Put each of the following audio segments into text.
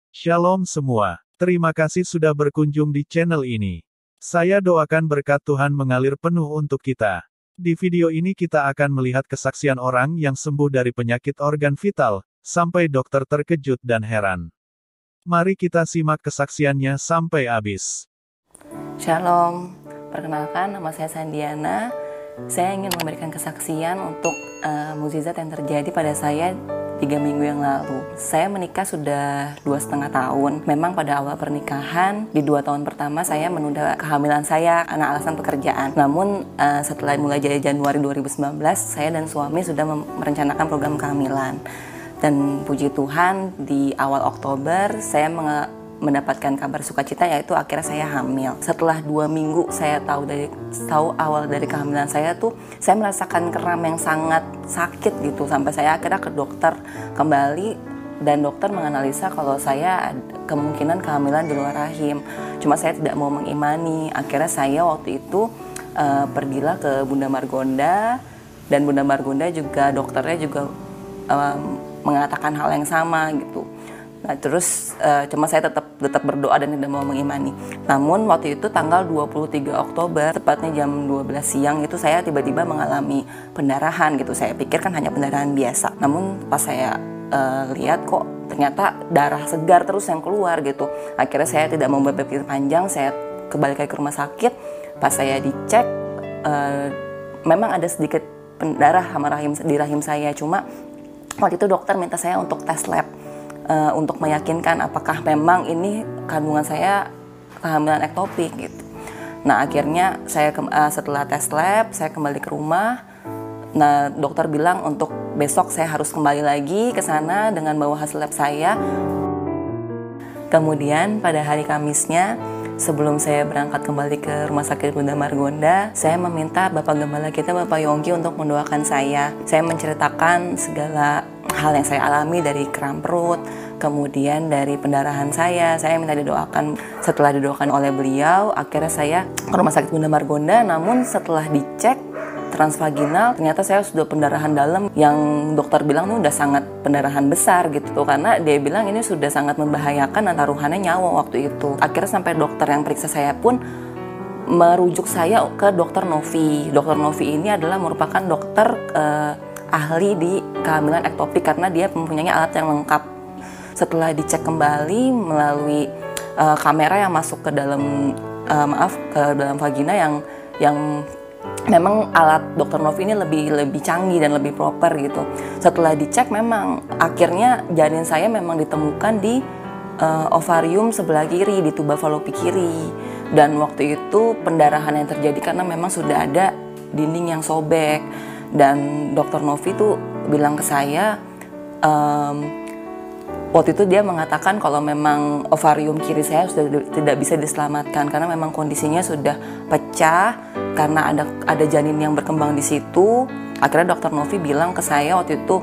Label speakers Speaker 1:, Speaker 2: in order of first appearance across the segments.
Speaker 1: Shalom semua. Terima kasih sudah berkunjung di channel ini. Saya doakan berkat Tuhan mengalir penuh untuk kita. Di video ini kita akan melihat kesaksian orang yang sembuh dari penyakit organ vital, sampai dokter terkejut dan heran. Mari kita simak kesaksiannya sampai habis.
Speaker 2: Shalom, perkenalkan nama saya Sandiana. Saya ingin memberikan kesaksian untuk mukjizat yang terjadi pada saya 3 minggu yang lalu. Saya menikah sudah 2,5 tahun. Memang pada awal pernikahan, di 2 tahun pertama saya menunda kehamilan saya karena alasan pekerjaan. Namun setelah mulai dari Januari 2019, saya dan suami sudah merencanakan program kehamilan. Dan puji Tuhan, di awal Oktober saya mendapatkan kabar sukacita, yaitu akhirnya saya hamil. Setelah 2 minggu saya tahu awal dari kehamilan saya tuh, saya merasakan kram yang sangat sakit gitu, sampai saya akhirnya ke dokter kembali, dan dokter menganalisa kalau saya kemungkinan kehamilan di luar rahim. Cuma saya tidak mau mengimani. Akhirnya saya waktu itu pergilah ke Bunda Margonda, dan Bunda Margonda juga dokternya juga mengatakan hal yang sama gitu. Nah, terus cuma saya tetap berdoa dan tidak mau mengimani. Namun waktu itu tanggal 23 Oktober, tepatnya jam 12 siang itu saya tiba-tiba mengalami pendarahan gitu. Saya pikir kan hanya pendarahan biasa. Namun pas saya lihat kok ternyata darah segar terus yang keluar gitu. Akhirnya saya tidak mau berpikir panjang, saya kembali ke rumah sakit. Pas saya dicek, memang ada sedikit darah di rahim saya. Cuma waktu itu dokter minta saya untuk tes lab, untuk meyakinkan apakah memang ini kandungan saya kehamilan ektopik gitu. Nah, akhirnya saya setelah tes lab, saya kembali ke rumah. Nah, dokter bilang untuk besok saya harus kembali lagi ke sana dengan bawa hasil lab saya. Kemudian pada hari Kamisnya, sebelum saya berangkat kembali ke Rumah Sakit Bunda Margonda, saya meminta Bapak Gembala kita, Bapak Yongki, untuk mendoakan saya. Saya menceritakan segala hal yang saya alami, dari kram perut, kemudian dari pendarahan saya minta didoakan. Setelah didoakan oleh beliau, akhirnya saya ke Rumah Sakit Bunda Margonda. Namun setelah dicek transvaginal, ternyata saya sudah pendarahan dalam, yang dokter bilang ini udah sangat pendarahan besar gitu, karena dia bilang ini sudah sangat membahayakan dan taruhannya nyawa waktu itu. Akhirnya sampai dokter yang periksa saya pun merujuk saya ke Dokter Novi. Dokter Novi ini adalah merupakan dokter ahli di kehamilan ektopik karena dia mempunyai alat yang lengkap. Setelah dicek kembali melalui kamera yang masuk ke dalam dalam vagina, yang memang alat Dokter Novi ini lebih canggih dan lebih proper gitu. Setelah dicek, memang akhirnya janin saya memang ditemukan di ovarium sebelah kiri, di tuba falopi kiri. Dan waktu itu pendarahan yang terjadi karena memang sudah ada dinding yang sobek. Dan Dokter Novi tuh bilang ke saya, waktu itu dia mengatakan kalau memang ovarium kiri saya sudah tidak bisa diselamatkan karena memang kondisinya sudah pecah karena ada janin yang berkembang di situ. Akhirnya Dokter Novi bilang ke saya waktu itu,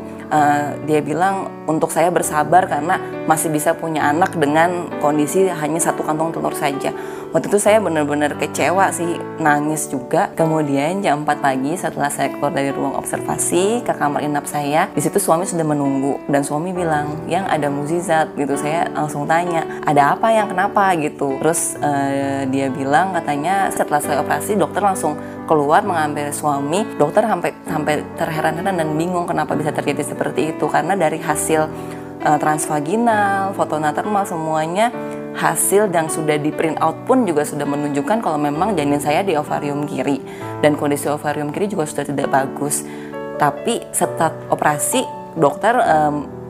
Speaker 2: dia bilang untuk saya bersabar karena masih bisa punya anak dengan kondisi hanya 1 kantong telur saja. Waktu itu saya benar-benar kecewa sih, nangis juga. Kemudian jam 4 pagi setelah saya keluar dari ruang observasi ke kamar inap saya, di situ suami sudah menunggu, dan suami bilang, "Yang ada mukjizat," gitu. Saya langsung tanya, "Ada apa, yang kenapa?" gitu. Terus dia bilang katanya setelah saya operasi, dokter langsung keluar mengambil suami. Dokter sampai terheran-heran dan bingung kenapa bisa terjadi seperti itu, karena dari hasil transvaginal, foto natermal, semuanya hasil yang sudah di print out pun juga sudah menunjukkan kalau memang janin saya di ovarium kiri, dan kondisi ovarium kiri juga sudah tidak bagus. Tapi setelah operasi, dokter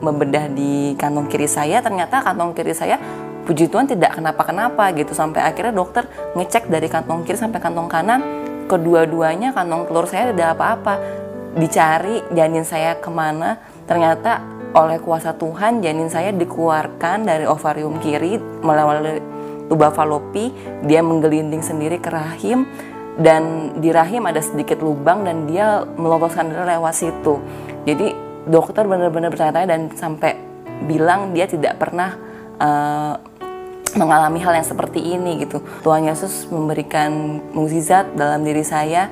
Speaker 2: membedah di kantong kiri saya, ternyata kantong kiri saya puji Tuhan tidak kenapa-kenapa gitu. Sampai akhirnya dokter ngecek dari kantong kiri sampai kantong kanan, kedua-duanya kantong telur saya tidak apa-apa. Dicari janin saya kemana, ternyata oleh kuasa Tuhan janin saya dikeluarkan dari ovarium kiri melalui tuba falopi. Dia menggelinding sendiri ke rahim, dan di rahim ada sedikit lubang dan dia meloloskan darah lewat situ. Jadi dokter benar-benar bertanya-tanya dan sampai bilang dia tidak pernah mengalami hal yang seperti ini gitu. Tuhan Yesus memberikan mukjizat dalam diri saya.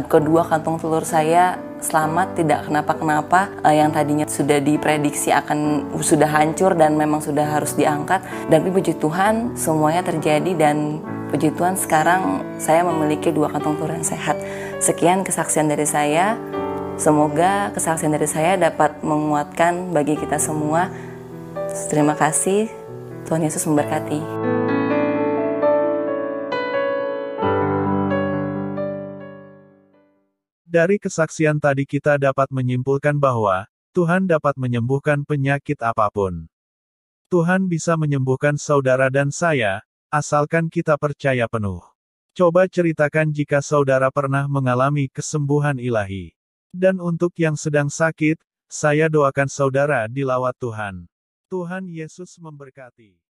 Speaker 2: Kedua kantong telur saya selamat, tidak kenapa-kenapa, yang tadinya sudah diprediksi akan sudah hancur dan memang sudah harus diangkat. Dan puji Tuhan semuanya terjadi, dan puji Tuhan sekarang saya memiliki 2 kantong telur yang sehat. Sekian kesaksian dari saya. Semoga kesaksian dari saya dapat menguatkan bagi kita semua. Terima kasih. Tuhan Yesus memberkati.
Speaker 1: Dari kesaksian tadi kita dapat menyimpulkan bahwa Tuhan dapat menyembuhkan penyakit apapun. Tuhan bisa menyembuhkan saudara dan saya, asalkan kita percaya penuh. Coba ceritakan jika saudara pernah mengalami kesembuhan ilahi. Dan untuk yang sedang sakit, saya doakan saudara dilawat Tuhan. Tuhan Yesus memberkati.